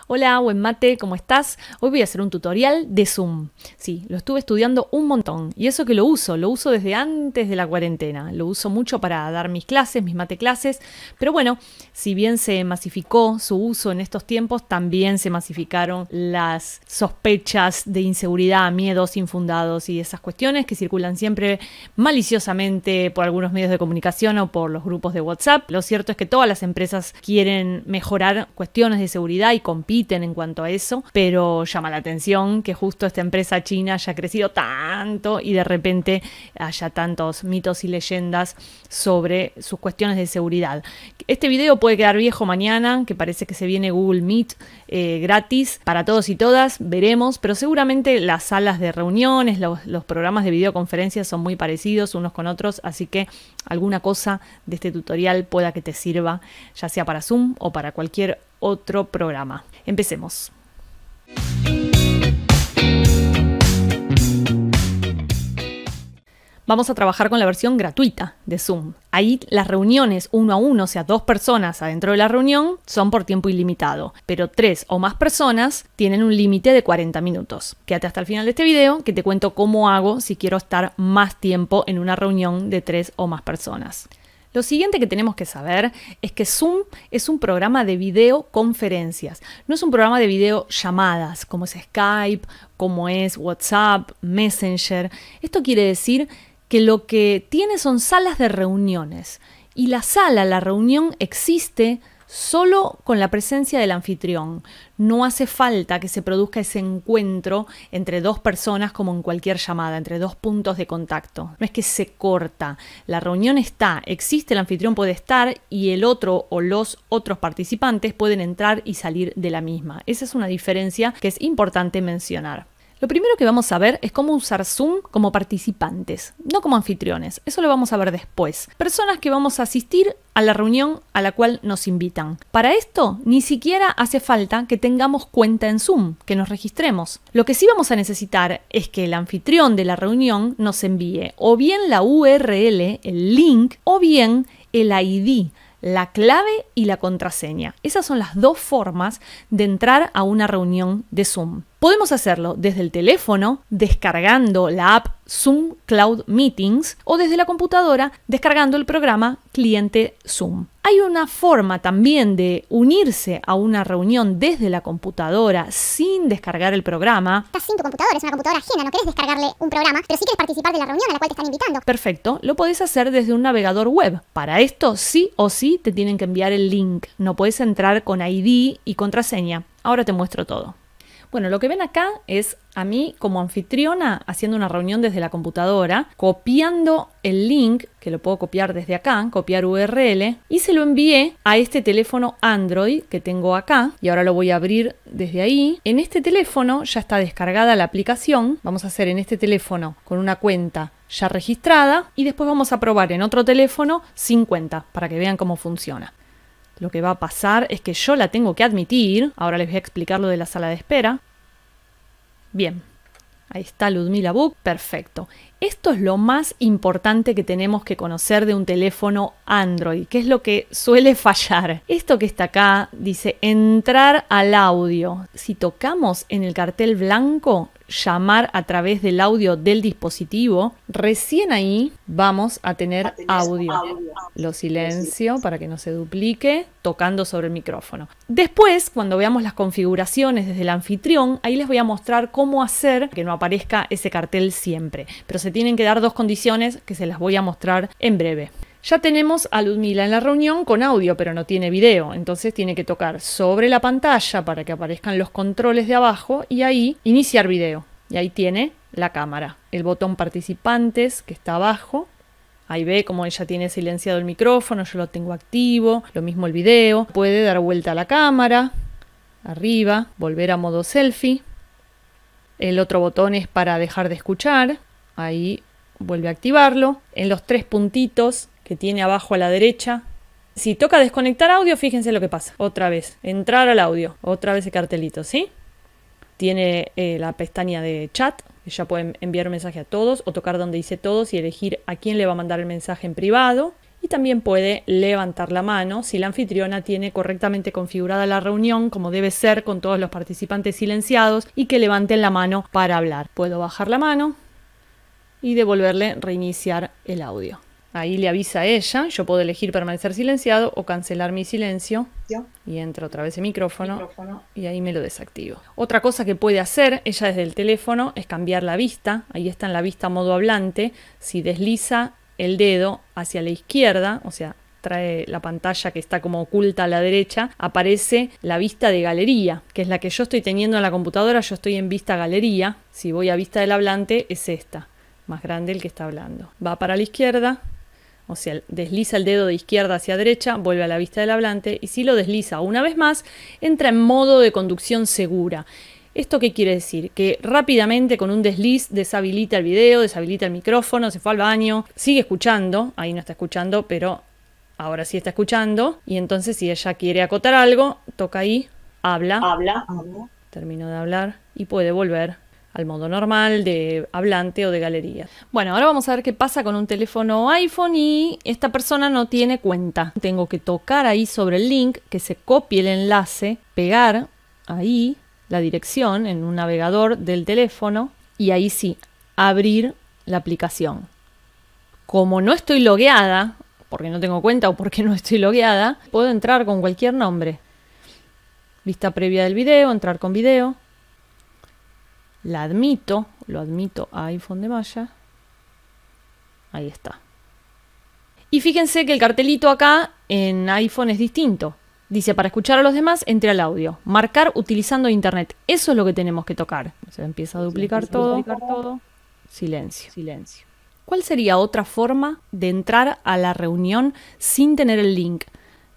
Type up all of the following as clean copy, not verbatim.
Hola, buen mate, ¿cómo estás? Hoy voy a hacer un tutorial de Zoom. Sí, lo estuve estudiando un montón y eso que lo uso desde antes de la cuarentena. Lo uso mucho para dar mis clases, mis mate clases, pero bueno, si bien se masificó su uso en estos tiempos, también se masificaron las sospechas de inseguridad, miedos infundados y esas cuestiones que circulan siempre maliciosamente por algunos medios de comunicación o por los grupos de WhatsApp. Lo cierto es que todas las empresas quieren mejorar cuestiones de seguridad y compiten en cuanto a eso, pero llama la atención que justo esta empresa china haya crecido tanto y de repente haya tantos mitos y leyendas sobre sus cuestiones de seguridad. Este video puede quedar viejo mañana, que parece que se viene Google Meet gratis para todos y todas, veremos, pero seguramente las salas de reuniones, los programas de videoconferencias son muy parecidos unos con otros, así que alguna cosa de este tutorial pueda que te sirva, ya sea para Zoom o para cualquier otro programa. Empecemos. Vamos a trabajar con la versión gratuita de Zoom. Ahí las reuniones uno a uno, o sea, 2 personas adentro de la reunión, son por tiempo ilimitado. Pero 3 o más personas tienen un límite de 40 minutos. Quédate hasta el final de este video que te cuento cómo hago si quiero estar más tiempo en una reunión de 3 o más personas. Lo siguiente que tenemos que saber es que Zoom es un programa de videoconferencias. No es un programa de videollamadas como es Skype, como es WhatsApp, Messenger. Esto quiere decir que lo que tiene son salas de reuniones. Y la reunión existe solo con la presencia del anfitrión. No hace falta que se produzca ese encuentro entre 2 personas como en cualquier llamada, entre 2 puntos de contacto. No es que se corta. La reunión está, existe, el anfitrión puede estar y el otro o los otros participantes pueden entrar y salir de la misma. Esa es una diferencia que es importante mencionar. Lo primero que vamos a ver es cómo usar Zoom como participantes, no como anfitriones. Eso lo vamos a ver después. Personas que vamos a asistir a la reunión a la cual nos invitan. Para esto, ni siquiera hace falta que tengamos cuenta en Zoom, que nos registremos. Lo que sí vamos a necesitar es que el anfitrión de la reunión nos envíe o bien la URL, el link, o bien el ID, la clave y la contraseña. Esas son las 2 formas de entrar a una reunión de Zoom. Podemos hacerlo desde el teléfono, descargando la app Zoom Cloud Meetings, o desde la computadora, descargando el programa cliente Zoom. Hay una forma también de unirse a una reunión desde la computadora sin descargar el programa. Estás sin tu computadora, es una computadora ajena, no querés descargarle un programa, pero sí querés participar de la reunión a la cual te están invitando. Perfecto, lo podés hacer desde un navegador web. Para esto sí o sí te tienen que enviar el link. No podés entrar con ID y contraseña. Ahora te muestro todo. Bueno, lo que ven acá es a mí como anfitriona haciendo una reunión desde la computadora, copiando el link, que lo puedo copiar desde acá, copiar URL, y se lo envié a este teléfono Android que tengo acá, y ahora lo voy a abrir desde ahí. En este teléfono ya está descargada la aplicación, vamos a hacer en este teléfono con una cuenta ya registrada, y después vamos a probar en otro teléfono sin cuenta, para que vean cómo funciona. Lo que va a pasar es que yo la tengo que admitir. Ahora les voy a explicar lo de la sala de espera. Bien, ahí está Ludmila Book. Perfecto. Esto es lo más importante que tenemos que conocer de un teléfono Android, que es lo que suele fallar. Esto que está acá dice entrar al audio. Si tocamos en el cartel blanco, llamar a través del audio del dispositivo, recién ahí vamos a tener audio. Lo silencio para que no se duplique, tocando sobre el micrófono. Después, cuando veamos las configuraciones desde el anfitrión, ahí les voy a mostrar cómo hacer que no aparezca ese cartel siempre. Pero se tienen que dar 2 condiciones que se las voy a mostrar en breve. Ya tenemos a Ludmila en la reunión con audio, pero no tiene video. Entonces tiene que tocar sobre la pantalla para que aparezcan los controles de abajo y ahí iniciar video. Y ahí tiene la cámara. El botón participantes que está abajo. Ahí ve como ella tiene silenciado el micrófono, yo lo tengo activo. Lo mismo el video. Puede dar vuelta a la cámara. Arriba, volver a modo selfie. El otro botón es para dejar de escuchar. Ahí vuelve a activarlo. En los 3 puntitos que tiene abajo a la derecha. Si toca desconectar audio, fíjense lo que pasa. Otra vez, entrar al audio. Otra vez el cartelito, ¿sí? Tiene la pestaña de chat. Ya pueden enviar un mensaje a todos o tocar donde dice todos y elegir a quién le va a mandar el mensaje en privado. Y también puede levantar la mano si la anfitriona tiene correctamente configurada la reunión como debe ser con todos los participantes silenciados y que levanten la mano para hablar. Puedo bajar la mano y devolverle reiniciar el audio. Ahí le avisa a ella, yo puedo elegir permanecer silenciado o cancelar mi silencio y entro otra vez el micrófono y ahí me lo desactivo. Otra cosa que puede hacer ella desde el teléfono es cambiar la vista. Ahí está en la vista modo hablante. Si desliza el dedo hacia la izquierda, o sea, trae la pantalla que está como oculta a la derecha, aparece la vista de galería, que es la que yo estoy teniendo en la computadora. Yo estoy en vista galería. Si voy a vista del hablante es esta, más grande el que está hablando. Va para la izquierda. O sea, desliza el dedo de izquierda hacia derecha, vuelve a la vista del hablante y si lo desliza una vez más, entra en modo de conducción segura. ¿Esto qué quiere decir? Que rápidamente con un desliz deshabilita el video, deshabilita el micrófono, se fue al baño, sigue escuchando, ahí no está escuchando, pero ahora sí está escuchando. Y entonces si ella quiere acotar algo, toca ahí, habla. Terminó de hablar y puede volver al modo normal de hablante o de galería. Bueno, ahora vamos a ver qué pasa con un teléfono iPhone y esta persona no tiene cuenta. Tengo que tocar ahí sobre el link, que se copie el enlace, pegar ahí la dirección en un navegador del teléfono y ahí sí, abrir la aplicación. Como no estoy logueada, porque no tengo cuenta o porque no estoy logueada, puedo entrar con cualquier nombre. Vista previa del video, entrar con video. La admito, lo admito a iPhone de Maya. Ahí está. Y fíjense que el cartelito acá en iPhone es distinto. Dice, para escuchar a los demás, entre al audio. Marcar utilizando internet. Eso es lo que tenemos que tocar. Se empieza a duplicar todo. Silencio. ¿Cuál sería otra forma de entrar a la reunión sin tener el link?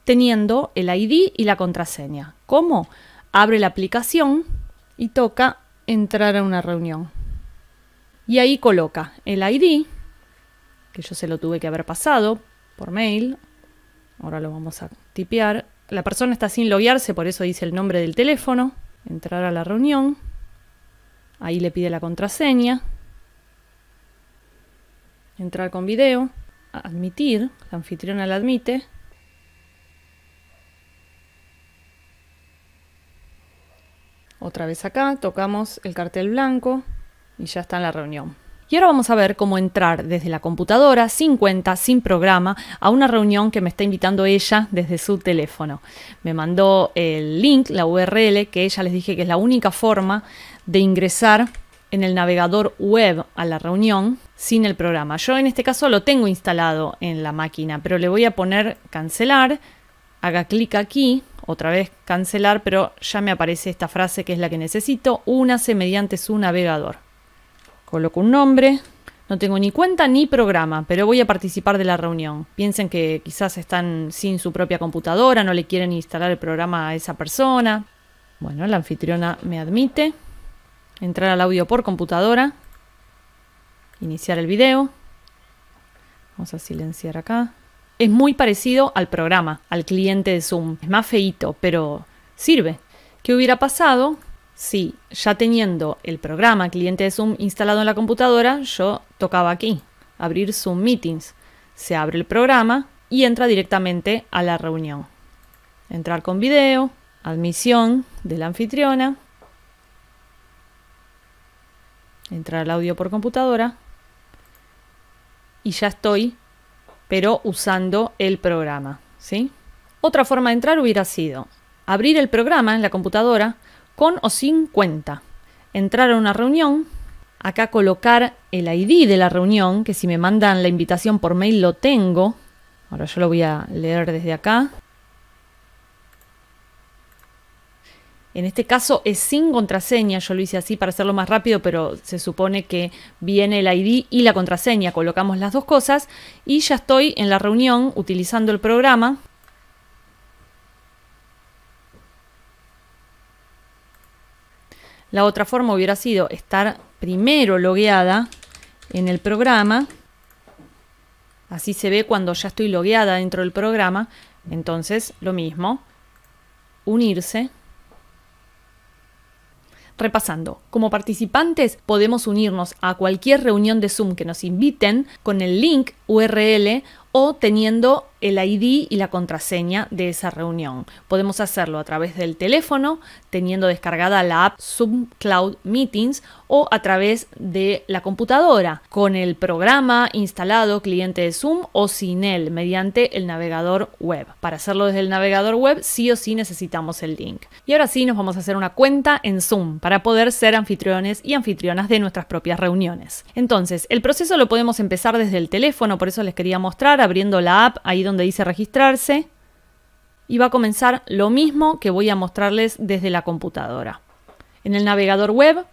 Teniendo el ID y la contraseña. ¿Cómo? Abre la aplicación y toca entrar a una reunión. Y ahí coloca el ID, que yo se lo tuve que haber pasado por mail. Ahora lo vamos a tipear. La persona está sin loguearse, por eso dice el nombre del teléfono. Entrar a la reunión. Ahí le pide la contraseña. Entrar con video. Admitir. La anfitriona la admite. Otra vez acá, tocamos el cartel blanco y ya está en la reunión. Y ahora vamos a ver cómo entrar desde la computadora, sin cuenta, sin programa, a una reunión que me está invitando ella desde su teléfono. Me mandó el link, la URL, que ella les dije que es la única forma de ingresar en el navegador web a la reunión sin el programa. Yo en este caso lo tengo instalado en la máquina, pero le voy a poner cancelar, haga clic aquí. Otra vez cancelar, pero ya me aparece esta frase que es la que necesito. Únase mediante su navegador. Coloco un nombre. No tengo ni cuenta ni programa, pero voy a participar de la reunión. Piensen que quizás están sin su propia computadora, no le quieren instalar el programa a esa persona. Bueno, la anfitriona me admite. Entrar al audio por computadora. Iniciar el video. Vamos a silenciar acá. Es muy parecido al programa, al cliente de Zoom. Es más feíto, pero sirve. ¿Qué hubiera pasado si ya teniendo el programa cliente de Zoom instalado en la computadora, yo tocaba aquí, abrir Zoom Meetings? Se abre el programa y entra directamente a la reunión. Entrar con video, admisión de la anfitriona. Entrar al audio por computadora. Y ya estoy, pero usando el programa, ¿sí? Otra forma de entrar hubiera sido abrir el programa en la computadora con o sin cuenta. Entrar a una reunión, acá colocar el ID de la reunión, que si me mandan la invitación por mail lo tengo. Ahora yo lo voy a leer desde acá. En este caso es sin contraseña, yo lo hice así para hacerlo más rápido, pero se supone que viene el ID y la contraseña, colocamos las dos cosas y ya estoy en la reunión utilizando el programa. La otra forma hubiera sido estar primero logueada en el programa, así se ve cuando ya estoy logueada dentro del programa, entonces lo mismo, unirse. Repasando, como participantes podemos unirnos a cualquier reunión de Zoom que nos inviten con el link URL o teniendo el ID y la contraseña de esa reunión. Podemos hacerlo a través del teléfono, teniendo descargada la app Zoom Cloud Meetings, o a través de la computadora, con el programa instalado cliente de Zoom o sin él, mediante el navegador web. Para hacerlo desde el navegador web, sí o sí necesitamos el link. Y ahora sí nos vamos a hacer una cuenta en Zoom para poder ser anfitriones y anfitrionas de nuestras propias reuniones. Entonces, el proceso lo podemos empezar desde el teléfono, por eso les quería mostrar, abriendo la app, ahí donde dice registrarse, y va a comenzar lo mismo que voy a mostrarles desde la computadora. En el navegador web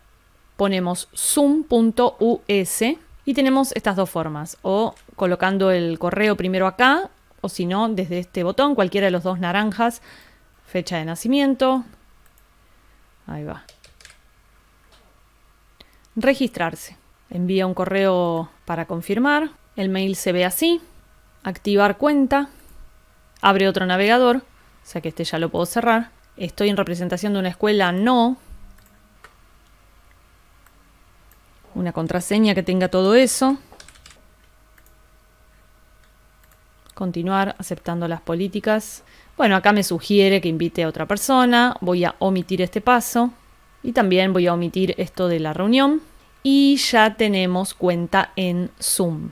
ponemos zoom.us y tenemos estas dos formas, o colocando el correo primero acá, o si no, desde este botón, cualquiera de los dos naranjas, fecha de nacimiento, ahí va. Registrarse, envía un correo para confirmar, el mail se ve así, activar cuenta, abre otro navegador, o sea que este ya lo puedo cerrar, estoy en representación de una escuela, no, una contraseña que tenga todo eso, continuar aceptando las políticas. Bueno, acá me sugiere que invite a otra persona, voy a omitir este paso y también voy a omitir esto de la reunión y ya tenemos cuenta en Zoom.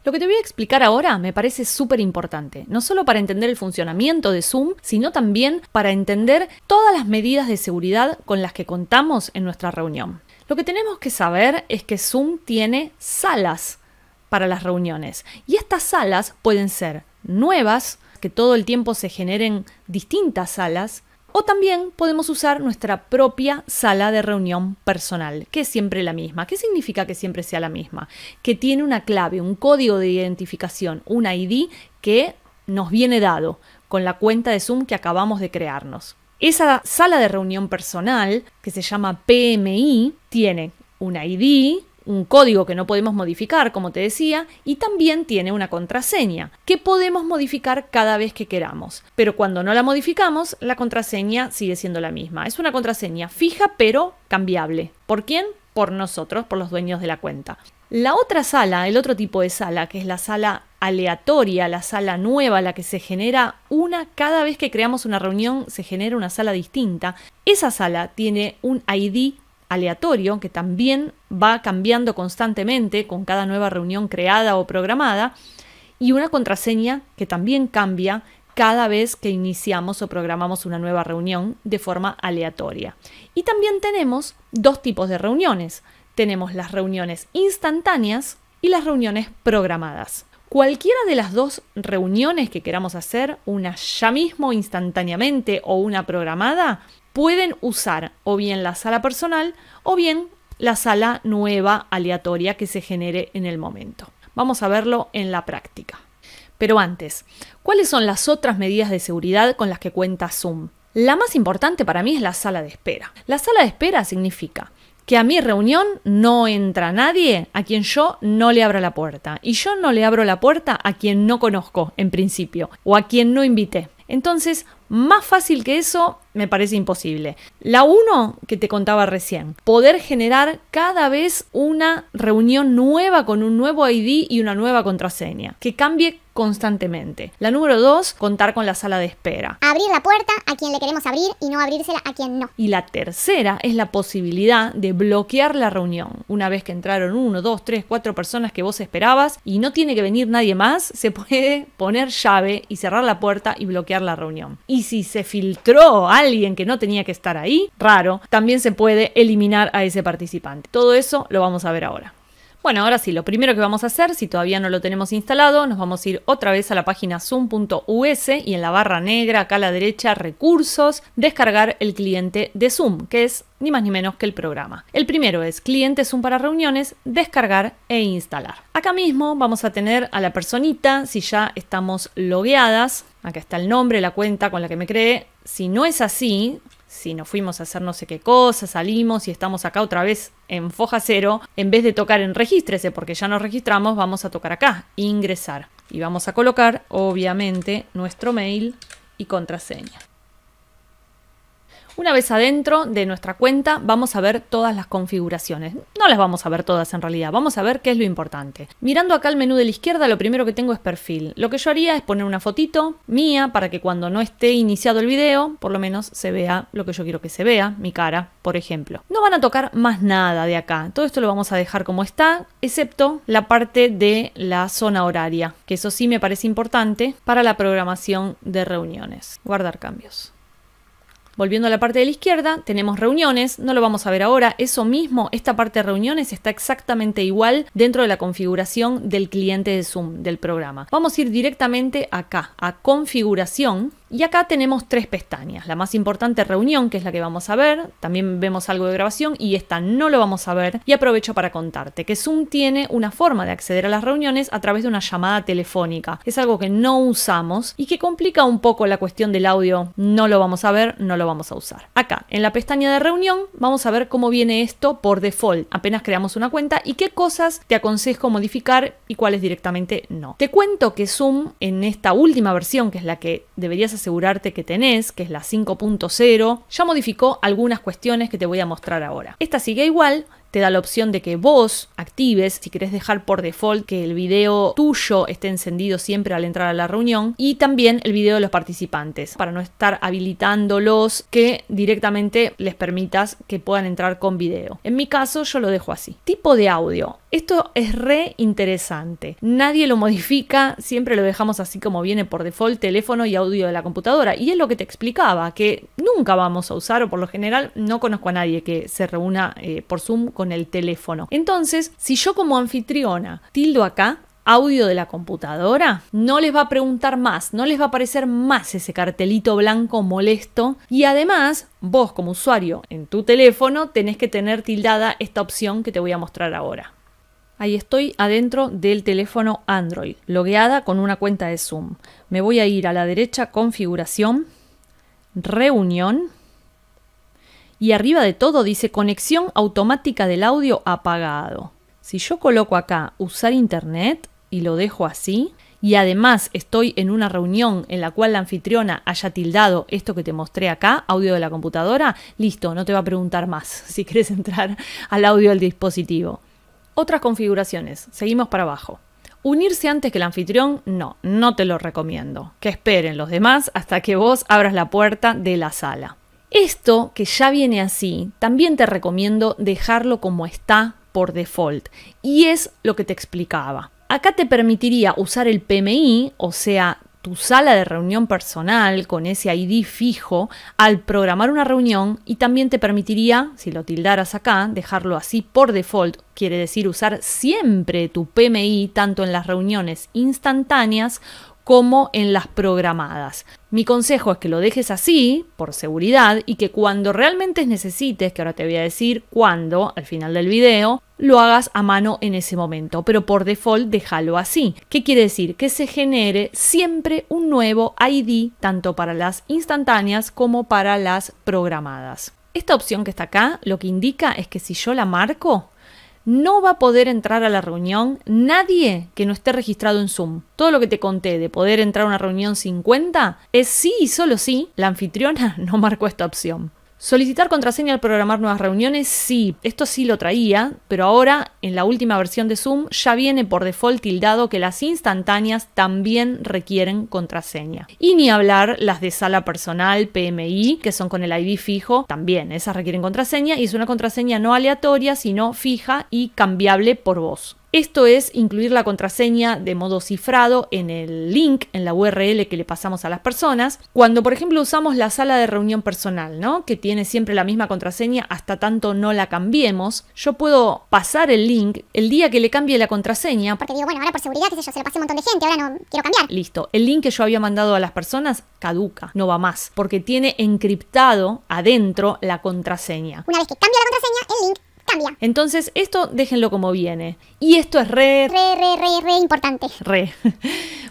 Lo que te voy a explicar ahora me parece súper importante, no solo para entender el funcionamiento de Zoom, sino también para entender todas las medidas de seguridad con las que contamos en nuestra reunión. Lo que tenemos que saber es que Zoom tiene salas para las reuniones y estas salas pueden ser nuevas, que todo el tiempo se generen distintas salas, o también podemos usar nuestra propia sala de reunión personal, que es siempre la misma. ¿Qué significa que siempre sea la misma? Que tiene una clave, un código de identificación, un ID que nos viene dado con la cuenta de Zoom que acabamos de crearnos. Esa sala de reunión personal, que se llama PMI, tiene un ID, un código que no podemos modificar, como te decía, y también tiene una contraseña, que podemos modificar cada vez que queramos. Pero cuando no la modificamos, la contraseña sigue siendo la misma. Es una contraseña fija, pero cambiable. ¿Por quién? Por nosotros, por los dueños de la cuenta. La otra sala, el otro tipo de sala, que es la sala aleatoria, la sala nueva, la que se genera cada vez que creamos una reunión, se genera una sala distinta. Esa sala tiene un ID aleatorio que también va cambiando constantemente con cada nueva reunión creada o programada y una contraseña que también cambia cada vez que iniciamos o programamos una nueva reunión de forma aleatoria. Y también tenemos dos tipos de reuniones. Tenemos las reuniones instantáneas y las reuniones programadas. Cualquiera de las dos reuniones que queramos hacer, una ya mismo instantáneamente o una programada, pueden usar o bien la sala personal o bien la sala nueva aleatoria que se genere en el momento. Vamos a verlo en la práctica. Pero antes, ¿cuáles son las otras medidas de seguridad con las que cuenta Zoom? La más importante para mí es la sala de espera. La sala de espera significa que a mi reunión no entra nadie a quien yo no le abra la puerta. Y yo no le abro la puerta a quien no conozco en principio o a quien no invité. Entonces, más fácil que eso me parece imposible. La 1 que te contaba recién, poder generar cada vez una reunión nueva con un nuevo ID y una nueva contraseña, que cambie constantemente. La número 2, contar con la sala de espera. Abrir la puerta a quien le queremos abrir y no abrírsela a quien no. Y la tercera es la posibilidad de bloquear la reunión. Una vez que entraron 1, 2, 3, 4 personas que vos esperabas y no tiene que venir nadie más, se puede poner llave y cerrar la puerta y bloquear la reunión. Y si se filtró alguien que no tenía que estar ahí, raro, también se puede eliminar a ese participante. Todo eso lo vamos a ver ahora. Bueno, ahora sí, lo primero que vamos a hacer, si todavía no lo tenemos instalado, nos vamos a ir otra vez a la página zoom.us y en la barra negra, acá a la derecha, recursos, descargar el cliente de Zoom, que es ni más ni menos que el programa. El primero es cliente Zoom para reuniones, descargar e instalar. Acá mismo vamos a tener a la personita, si ya estamos logueadas, acá está el nombre, la cuenta con la que me creé. Si no es así, si nos fuimos a hacer no sé qué cosa, salimos y estamos acá otra vez en foja cero, en vez de tocar en regístrese porque ya nos registramos, vamos a tocar acá, ingresar. Y vamos a colocar, obviamente, nuestro mail y contraseña. Una vez adentro de nuestra cuenta vamos a ver todas las configuraciones. No las vamos a ver todas en realidad, vamos a ver qué es lo importante. Mirando acá el menú de la izquierda, lo primero que tengo es perfil. Lo que yo haría es poner una fotito mía para que cuando no esté iniciado el video, por lo menos se vea lo que yo quiero que se vea, mi cara, por ejemplo. No van a tocar más nada de acá. Todo esto lo vamos a dejar como está, excepto la parte de la zona horaria, que eso sí me parece importante para la programación de reuniones. Guardar cambios. Volviendo a la parte de la izquierda, tenemos reuniones, no lo vamos a ver ahora, eso mismo, esta parte de reuniones está exactamente igual dentro de la configuración del cliente de Zoom, del programa. Vamos a ir directamente acá, a configuración, y acá tenemos 3 pestañas. La más importante, reunión, que es la que vamos a ver, también vemos algo de grabación y esta no lo vamos a ver. Y aprovecho para contarte que Zoom tiene una forma de acceder a las reuniones a través de una llamada telefónica. Es algo que no usamos y que complica un poco la cuestión del audio. No lo vamos a ver, no lo vamos a usar. Acá, en la pestaña de reunión, vamos a ver cómo viene esto por default. Apenas creamos una cuenta y qué cosas te aconsejo modificar y cuáles directamente no. Te cuento que Zoom, en esta última versión, que es la que deberías asegurarte que tenés, que es la 5.0, ya modificó algunas cuestiones que te voy a mostrar ahora. Esta sigue igual. Te da la opción de que vos actives, si querés dejar por default que el video tuyo esté encendido siempre al entrar a la reunión, y también el video de los participantes, para no estar habilitándolos, que directamente les permitas que puedan entrar con video. En mi caso yo lo dejo así. Tipo de audio. Esto es re interesante. Nadie lo modifica, siempre lo dejamos así como viene por default, teléfono y audio de la computadora. Y es lo que te explicaba, que nunca vamos a usar, o por lo general no conozco a nadie que se reúna por Zoom con el teléfono. Entonces, si yo como anfitriona tildo acá audio de la computadora, no les va a preguntar más, no les va a aparecer más ese cartelito blanco molesto, y además vos como usuario en tu teléfono tenés que tener tildada esta opción que te voy a mostrar ahora. Ahí estoy adentro del teléfono Android, logueada con una cuenta de Zoom. Me voy a ir a la derecha, configuración, reunión, y arriba de todo dice conexión automática del audio apagado. Si yo coloco acá usar internet y lo dejo así, y además estoy en una reunión en la cual la anfitriona haya tildado esto que te mostré acá, audio de la computadora, listo, no te va a preguntar más si quieres entrar al audio del dispositivo. Otras configuraciones, seguimos para abajo. Unirse antes que el anfitrión, no te lo recomiendo. Que esperen los demás hasta que vos abras la puerta de la sala. Esto, que ya viene así, también te recomiendo dejarlo como está por default. Y es lo que te explicaba. Acá te permitiría usar el PMI, o sea, tu sala de reunión personal con ese ID fijo al programar una reunión, y también te permitiría, si lo tildaras acá, dejarlo así por default, quiere decir usar siempre tu PMI tanto en las reuniones instantáneas como en las programadas. Mi consejo es que lo dejes así, por seguridad, y que cuando realmente necesites, que ahora te voy a decir cuándo, al final del video, lo hagas a mano en ese momento, pero por default déjalo así. ¿Qué quiere decir? Que se genere siempre un nuevo ID, tanto para las instantáneas como para las programadas. Esta opción que está acá, lo que indica es que si yo la marco, no va a poder entrar a la reunión nadie que no esté registrado en Zoom. Todo lo que te conté de poder entrar a una reunión sin cuenta es sí y solo sí, la anfitriona no marcó esta opción. Solicitar contraseña al programar nuevas reuniones, sí, esto sí lo traía, pero ahora en la última versión de Zoom ya viene por default tildado que las instantáneas también requieren contraseña. Y ni hablar las de sala personal, PMI, que son con el ID fijo, también esas requieren contraseña, y es una contraseña no aleatoria, sino fija y cambiable por vos. Esto es incluir la contraseña de modo cifrado en el link, en la URL que le pasamos a las personas. Cuando, por ejemplo, usamos la sala de reunión personal, ¿no?, que tiene siempre la misma contraseña hasta tanto no la cambiemos, yo puedo pasar el link el día que le cambie la contraseña. Porque digo, bueno, ahora por seguridad, qué sé yo, se lo pasé a un montón de gente, ahora no quiero cambiar. Listo, el link que yo había mandado a las personas caduca, no va más, porque tiene encriptado adentro la contraseña. Una vez que cambio la contraseña, el link cambia. cambia. Entonces, esto déjenlo como viene. Y esto es re Importante.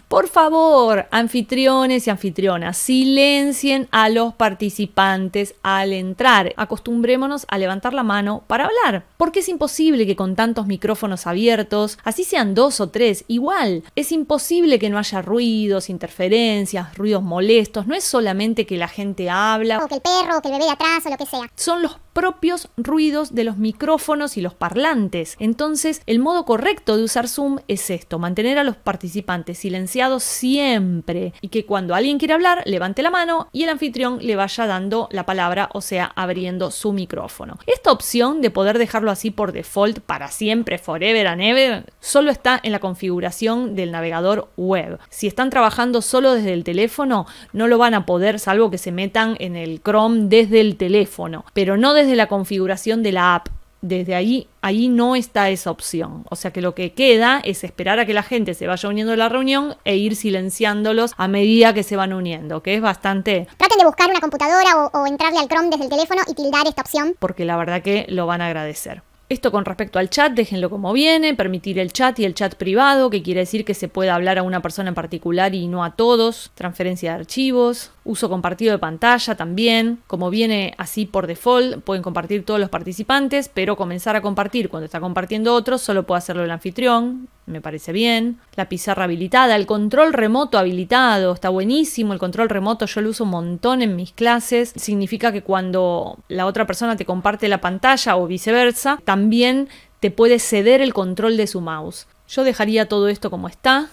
Por favor, anfitriones y anfitrionas, silencien a los participantes al entrar. Acostumbrémonos a levantar la mano para hablar. Porque es imposible que con tantos micrófonos abiertos, así sean 2 o 3, igual. Es imposible que no haya ruidos, interferencias, ruidos molestos. No es solamente que la gente habla. O que el perro, o que el bebé de atrás, o lo que sea. Son los propios ruidos de los micrófonos y los parlantes. Entonces, el modo correcto de usar Zoom es esto, mantener a los participantes silenciados siempre y que cuando alguien quiere hablar, levante la mano y el anfitrión le vaya dando la palabra, o sea, abriendo su micrófono. Esta opción de poder dejarlo así por default para siempre, forever and ever, solo está en la configuración del navegador web. Si están trabajando solo desde el teléfono, no lo van a poder, salvo que se metan en el Chrome desde el teléfono, pero no desde la configuración de la app. Desde ahí no está esa opción. O sea que lo que queda es esperar a que la gente se vaya uniendo a la reunión e ir silenciándolos a medida que se van uniendo, que es bastante... Traten de buscar una computadora o entrarle al Chrome desde el teléfono y tildar esta opción. Porque la verdad que lo van a agradecer. Esto con respecto al chat, déjenlo como viene, permitir el chat y el chat privado, que quiere decir que se puede hablar a una persona en particular y no a todos, transferencia de archivos, uso compartido de pantalla también, como viene así por default, pueden compartir todos los participantes, pero comenzar a compartir cuando está compartiendo otros, solo puede hacerlo el anfitrión, me parece bien. La pizarra habilitada, el control remoto habilitado, está buenísimo, el control remoto yo lo uso un montón en mis clases, significa que cuando la otra persona te comparte la pantalla o viceversa, también te puede ceder el control de su mouse. Yo dejaría todo esto como está.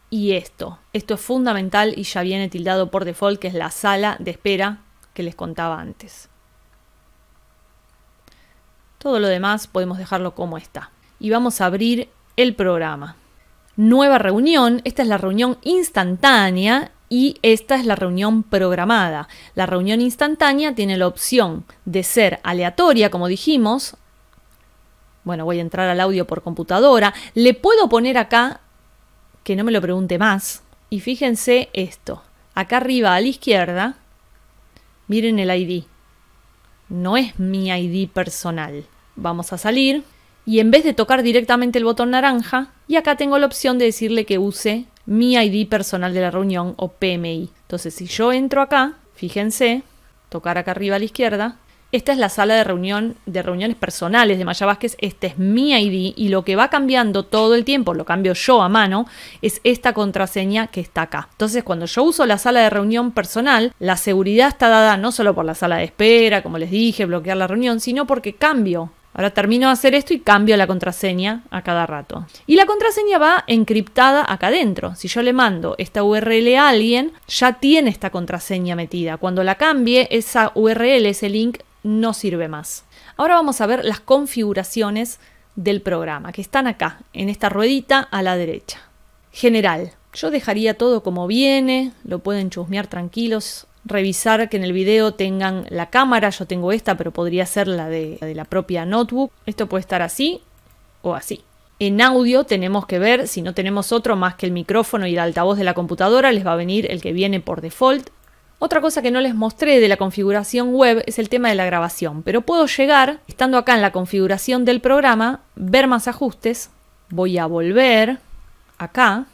Y esto es fundamental y ya viene tildado por default, que es la sala de espera que les contaba antes. Todo lo demás podemos dejarlo como está. Y vamos a abrir el programa. Nueva reunión. Esta es la reunión instantánea y esta es la reunión programada. La reunión instantánea tiene la opción de ser aleatoria, como dijimos. Bueno, voy a entrar al audio por computadora. Le puedo poner acá, que no me lo pregunte más. Y fíjense esto. Acá arriba a la izquierda, miren el ID. No es mi ID personal. Vamos a salir y en vez de tocar directamente el botón naranja, y acá tengo la opción de decirle que use mi ID personal de la reunión o PMI. Entonces si yo entro acá, fíjense, tocar acá arriba a la izquierda, esta es la sala de reuniones personales de Maya Vázquez, este es mi ID y lo que va cambiando todo el tiempo, lo cambio yo a mano, es esta contraseña que está acá. Entonces cuando yo uso la sala de reunión personal, la seguridad está dada no solo por la sala de espera, como les dije, bloquear la reunión, sino porque cambio. Ahora termino de hacer esto y cambio la contraseña a cada rato. Y la contraseña va encriptada acá adentro. Si yo le mando esta URL a alguien, ya tiene esta contraseña metida. Cuando la cambie, esa URL, ese link, no sirve más. Ahora vamos a ver las configuraciones del programa, que están acá, en esta ruedita a la derecha. General. Yo dejaría todo como viene, lo pueden chusmear tranquilos. Revisar que en el video tengan la cámara, yo tengo esta, pero podría ser la de la propia notebook. Esto puede estar así o así. En audio tenemos que ver, si no tenemos otro más que el micrófono y el altavoz de la computadora, les va a venir el que viene por default. Otra cosa que no les mostré de la configuración web es el tema de la grabación, pero puedo llegar, estando acá en la configuración del programa, ver más ajustes. Voy a volver acá.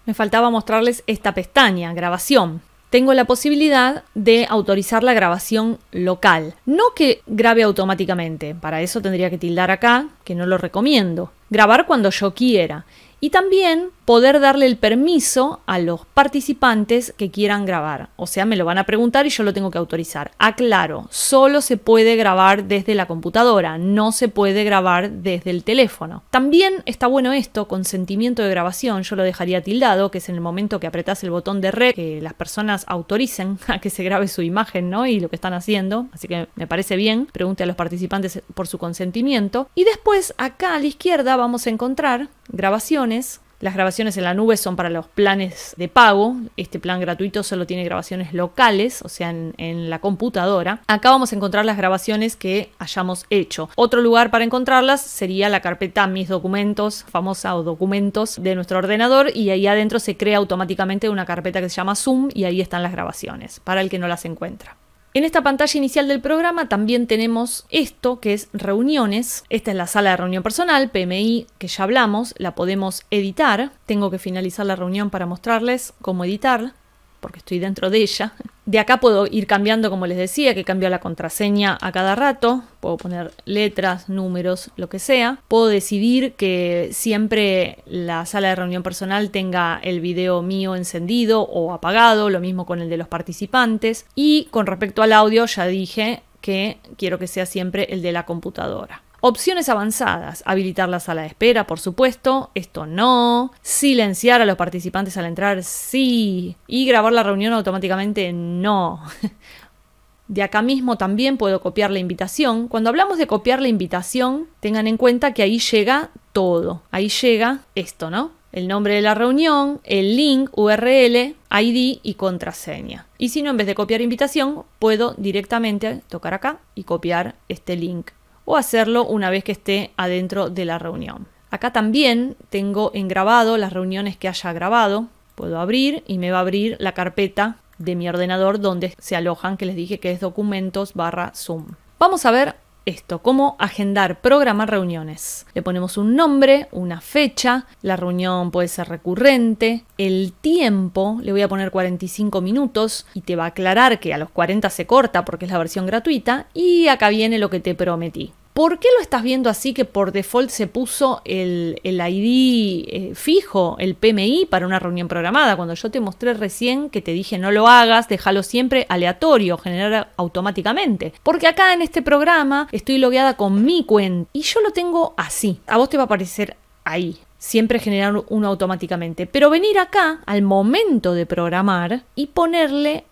Me faltaba mostrarles esta pestaña, grabación. Tengo la posibilidad de autorizar la grabación local. No que grabe automáticamente, para eso tendría que tildar acá, que no lo recomiendo. Grabar cuando yo quiera. Y también poder darle el permiso a los participantes que quieran grabar. O sea, me lo van a preguntar y yo lo tengo que autorizar. Aclaro, solo se puede grabar desde la computadora, no se puede grabar desde el teléfono. También está bueno esto, consentimiento de grabación, yo lo dejaría tildado, que es en el momento que apretás el botón de REC, que las personas autoricen a que se grabe su imagen, ¿no? Y lo que están haciendo. Así que me parece bien, pregunte a los participantes por su consentimiento. Y después, acá a la izquierda vamos a encontrar grabaciones. Las grabaciones en la nube son para los planes de pago. Este plan gratuito solo tiene grabaciones locales, o sea, en la computadora. Acá vamos a encontrar las grabaciones que hayamos hecho. Otro lugar para encontrarlas sería la carpeta Mis documentos, famosa, o documentos de nuestro ordenador, y ahí adentro se crea automáticamente una carpeta que se llama Zoom y ahí están las grabaciones, para el que no las encuentra. En esta pantalla inicial del programa también tenemos esto que es reuniones. Esta es la sala de reunión personal, PMI, que ya hablamos, la podemos editar. Tengo que finalizar la reunión para mostrarles cómo editar, porque estoy dentro de ella. De acá puedo ir cambiando, como les decía, que cambio la contraseña a cada rato. Puedo poner letras, números, lo que sea. Puedo decidir que siempre la sala de reunión personal tenga el video mío encendido o apagado, lo mismo con el de los participantes. Y con respecto al audio ya dije que quiero que sea siempre el de la computadora. Opciones avanzadas, habilitar la sala de espera, por supuesto, esto no, silenciar a los participantes al entrar, sí, y grabar la reunión automáticamente, no. De acá mismo también puedo copiar la invitación. Cuando hablamos de copiar la invitación, tengan en cuenta que ahí llega todo, ahí llega esto, ¿no? El nombre de la reunión, el link, URL, ID y contraseña. Y si no, en vez de copiar invitación, puedo directamente tocar acá y copiar este link. O hacerlo una vez que esté adentro de la reunión. Acá también tengo en grabado las reuniones que haya grabado. Puedo abrir y me va a abrir la carpeta de mi ordenador donde se alojan, que les dije que es documentos/Zoom. Vamos a ver esto, cómo agendar, programar reuniones. Le ponemos un nombre, una fecha, la reunión puede ser recurrente, el tiempo, le voy a poner 45 minutos y te va a aclarar que a los 40 se corta porque es la versión gratuita y acá viene lo que te prometí. ¿Por qué lo estás viendo así que por default se puso el ID fijo, el PMI para una reunión programada? Cuando yo te mostré recién que te dije no lo hagas, déjalo siempre aleatorio, generar automáticamente. Porque acá en este programa estoy logueada con mi cuenta y yo lo tengo así. A vos te va a aparecer ahí. Siempre generar uno automáticamente. Pero venir acá al momento de programar y ponerle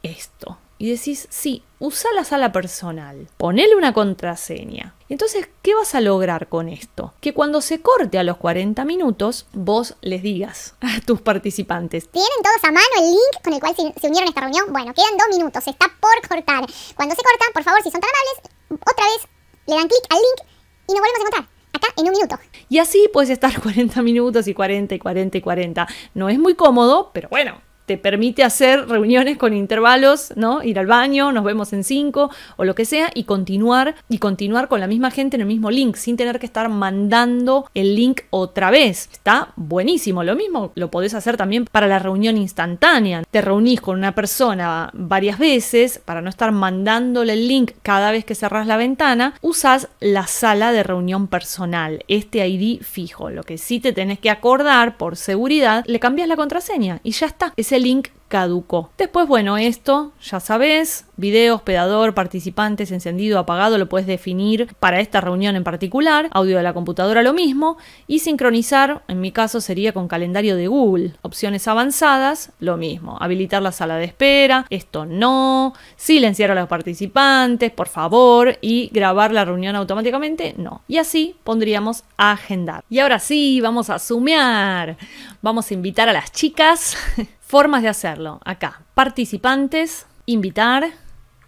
esto. Y decís, sí, usa la sala personal, ponele una contraseña. Entonces, ¿qué vas a lograr con esto? Que cuando se corte a los 40 minutos, vos les digas a tus participantes: ¿tienen todos a mano el link con el cual se unieron a esta reunión? Bueno, quedan 2 minutos, está por cortar. Cuando se corta, por favor, si son tan amables, otra vez le dan clic al link y nos volvemos a encontrar. Acá en 1 minuto. Y así puedes estar 40 minutos y 40 y 40 y 40. No es muy cómodo, pero bueno. Te permite hacer reuniones con intervalos, ¿no? Ir al baño, nos vemos en 5 o lo que sea y continuar con la misma gente en el mismo link sin tener que estar mandando el link otra vez. Está buenísimo. Lo mismo lo podés hacer también para la reunión instantánea. Te reunís con una persona varias veces para no estar mandándole el link cada vez que cerrás la ventana. Usás la sala de reunión personal, este ID fijo. Lo que sí te tenés que acordar por seguridad, le cambias la contraseña y ya está. Ese link caducó. Después, bueno, esto ya sabes, video, hospedador, participantes, encendido, apagado, lo puedes definir para esta reunión en particular, audio de la computadora lo mismo, y sincronizar, en mi caso sería con calendario de Google. Opciones avanzadas, lo mismo, habilitar la sala de espera, esto no, silenciar a los participantes, por favor, y grabar la reunión automáticamente, no. Y así pondríamos a agendar. Y ahora sí, vamos a zoomear, vamos a invitar a las chicas. Formas de hacerlo. Acá, participantes, invitar,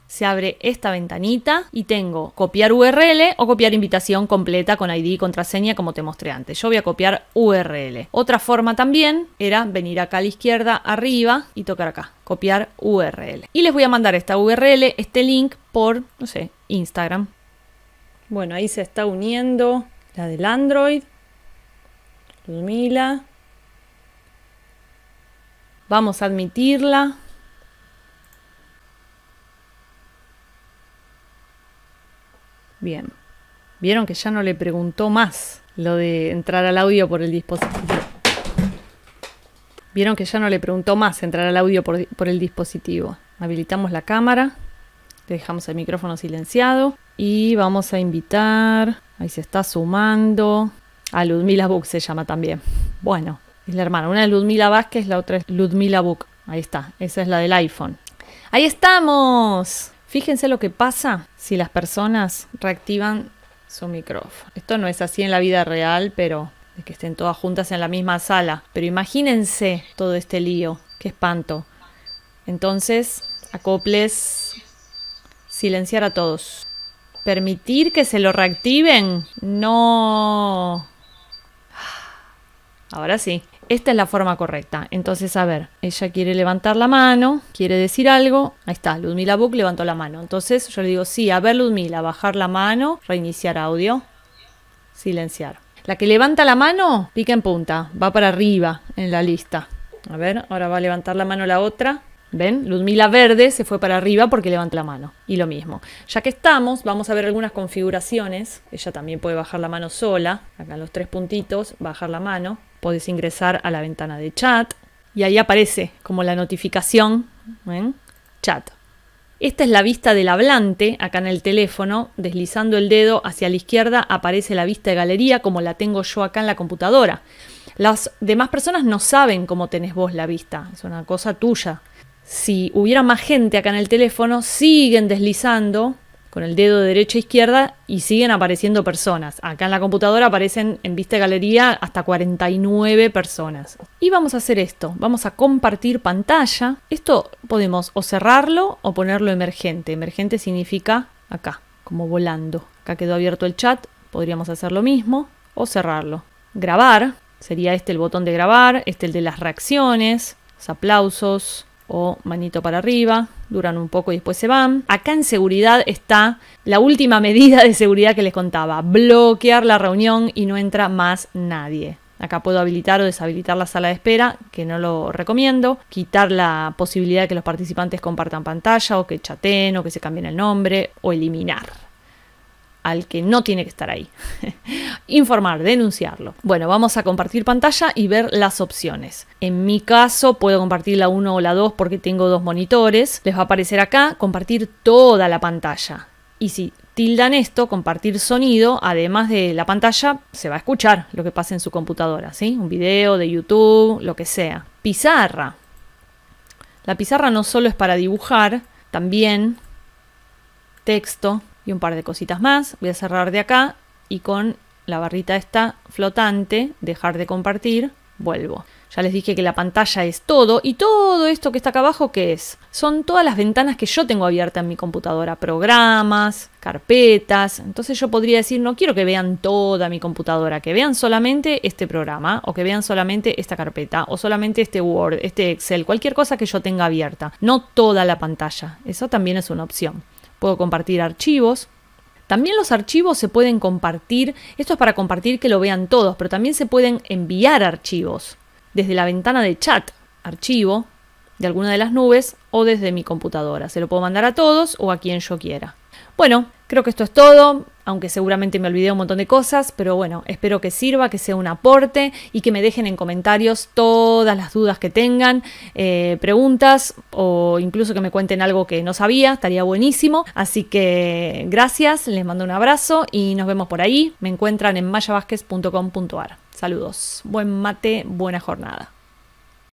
se abre esta ventanita y tengo copiar URL o copiar invitación completa con ID y contraseña como te mostré antes. Yo voy a copiar URL. Otra forma también era venir acá a la izquierda arriba y tocar acá, copiar URL. Y les voy a mandar esta URL, este link por, no sé, Instagram. Bueno, ahí se está uniendo la del Android, Ludmila. Vamos a admitirla. Bien. Vieron que ya no le preguntó más lo de entrar al audio por el dispositivo. Vieron que ya no le preguntó más entrar al audio por el dispositivo. Habilitamos la cámara. Dejamos el micrófono silenciado. Y vamos a invitar. Ahí se está sumando. A Ludmila Book se llama también. Bueno. Es la hermana. Una es Ludmila Vázquez, la otra es Ludmila Book. Ahí está. Esa es la del iPhone. ¡Ahí estamos! Fíjense lo que pasa si las personas reactivan su micrófono. Esto no es así en la vida real, pero de que estén todas juntas en la misma sala. Pero imagínense todo este lío. ¡Qué espanto! Entonces, acoples. Silenciar a todos. ¿Permitir que se lo reactiven? No. Ahora sí. Esta es la forma correcta. Entonces, a ver, ella quiere levantar la mano, quiere decir algo. Ahí está, Ludmila Book levantó la mano. Entonces yo le digo, sí, a ver Ludmila, bajar la mano, reiniciar audio, silenciar. La que levanta la mano, pica en punta, va para arriba en la lista. A ver, ahora va a levantar la mano la otra. ¿Ven? Ludmila verde se fue para arriba porque levanta la mano. Y lo mismo. Ya que estamos, vamos a ver algunas configuraciones. Ella también puede bajar la mano sola. Acá en los 3 puntitos, bajar la mano. Podés ingresar a la ventana de chat. Y ahí aparece como la notificación. ¿Ven? Chat. Esta es la vista del hablante, acá en el teléfono. Deslizando el dedo hacia la izquierda aparece la vista de galería como la tengo yo acá en la computadora. Las demás personas no saben cómo tenés vos la vista. Es una cosa tuya. Si hubiera más gente acá en el teléfono, siguen deslizando con el dedo de derecha a izquierda y siguen apareciendo personas. Acá en la computadora aparecen en vista de galería hasta 49 personas. Y vamos a hacer esto. Vamos a compartir pantalla. Esto podemos o cerrarlo o ponerlo emergente. Emergente significa acá, como volando. Acá quedó abierto el chat. Podríamos hacer lo mismo o cerrarlo. Grabar. Sería este el botón de grabar. Este el de las reacciones, los aplausos o manito para arriba, duran un poco y después se van. Acá en seguridad está la última medida de seguridad que les contaba, bloquear la reunión y no entra más nadie. Acá puedo habilitar o deshabilitar la sala de espera, que no lo recomiendo, quitar la posibilidad de que los participantes compartan pantalla o que chateen o que se cambien el nombre o eliminar al que no tiene que estar ahí. Informar, denunciarlo. Bueno, vamos a compartir pantalla y ver las opciones. En mi caso puedo compartir la 1 o la 2 porque tengo 2 monitores. Les va a aparecer acá compartir toda la pantalla. Y si tildan esto, compartir sonido, además de la pantalla, se va a escuchar lo que pasa en su computadora, ¿sí? Un video de YouTube, lo que sea. Pizarra. La pizarra no solo es para dibujar, también texto y un par de cositas más. Voy a cerrar de acá y con la barrita esta flotante, dejar de compartir, vuelvo. Ya les dije que la pantalla es todo y todo esto que está acá abajo, ¿qué es? Son todas las ventanas que yo tengo abiertas en mi computadora, programas, carpetas. Entonces yo podría decir, no quiero que vean toda mi computadora, que vean solamente este programa o que vean solamente esta carpeta o solamente este Word, este Excel, cualquier cosa que yo tenga abierta, no toda la pantalla. Eso también es una opción. Puedo compartir archivos. También los archivos se pueden compartir. Esto es para compartir que lo vean todos, pero también se pueden enviar archivos desde la ventana de chat, archivo de alguna de las nubes o desde mi computadora. Se lo puedo mandar a todos o a quien yo quiera. Bueno, creo que esto es todo, aunque seguramente me olvidé un montón de cosas, pero bueno, espero que sirva, que sea un aporte y que me dejen en comentarios todas las dudas que tengan, preguntas o incluso que me cuenten algo que no sabía, estaría buenísimo. Así que gracias, les mando un abrazo y nos vemos por ahí. Me encuentran en mayavasquez.com.ar. Saludos, buen mate, buena jornada.